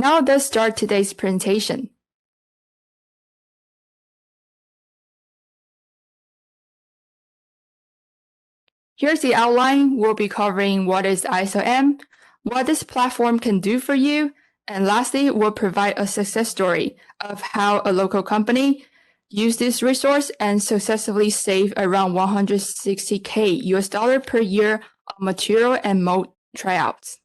Now let's start today's presentation. Here's the outline. We'll be covering what is iSLM, what this platform can do for you, and lastly, we'll provide a success story of how a local company used this resource and successfully saved around $160K US dollar per year on material and mold tryouts.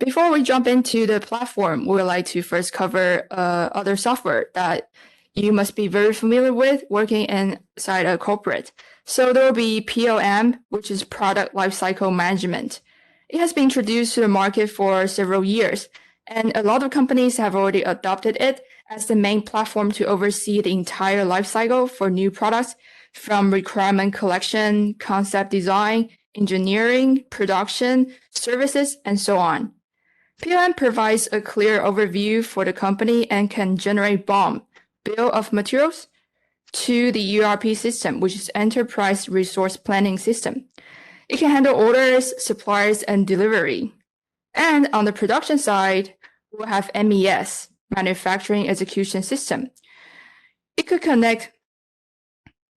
Before we jump into the platform, we would like to first cover other software that you must be very familiar with working inside a corporate. So there will be PLM, which is Product Lifecycle Management. It has been introduced to the market for several years, and a lot of companies have already adopted it as the main platform to oversee the entire lifecycle for new products, from requirement collection, concept design, engineering, production, services, and so on. PLM provides a clear overview for the company and can generate BOM, Bill of Materials, to the ERP system, which is Enterprise Resource Planning System. It can handle orders, suppliers, and delivery. And on the production side, we'll have MES, Manufacturing Execution System. It could connect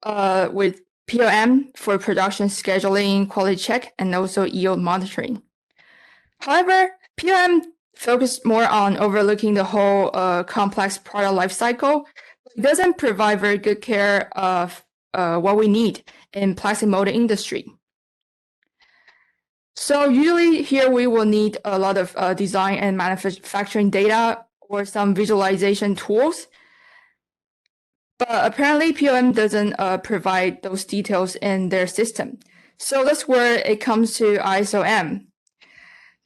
with PLM for production scheduling, quality check, and also yield monitoring. However, PLM focuses more on overlooking the whole complex product lifecycle. It doesn't provide very good care of what we need in plastic molding industry. So usually here we will need a lot of design and manufacturing data or some visualization tools. But apparently PLM doesn't provide those details in their system. So that's where it comes to iSLM.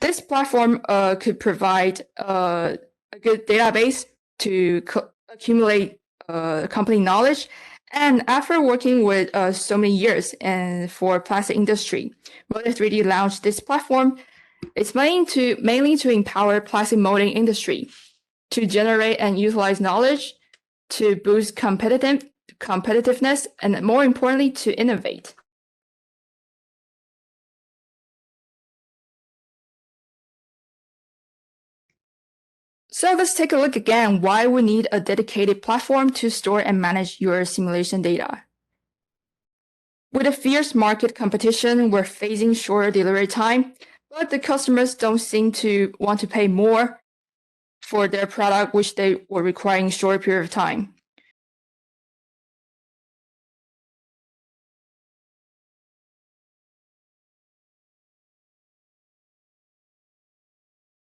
This platform could provide a good database to accumulate company knowledge. And after working with so many years and for plastic industry, Molded 3D launched this platform. It's mainly to empower plastic molding industry to generate and utilize knowledge to boost competitiveness and, more importantly, to innovate. So let's take a look again why we need a dedicated platform to store and manage your simulation data. With a fierce market competition, we're facing shorter delivery time, but the customers don't seem to want to pay more for their product, which they were requiring short period of time.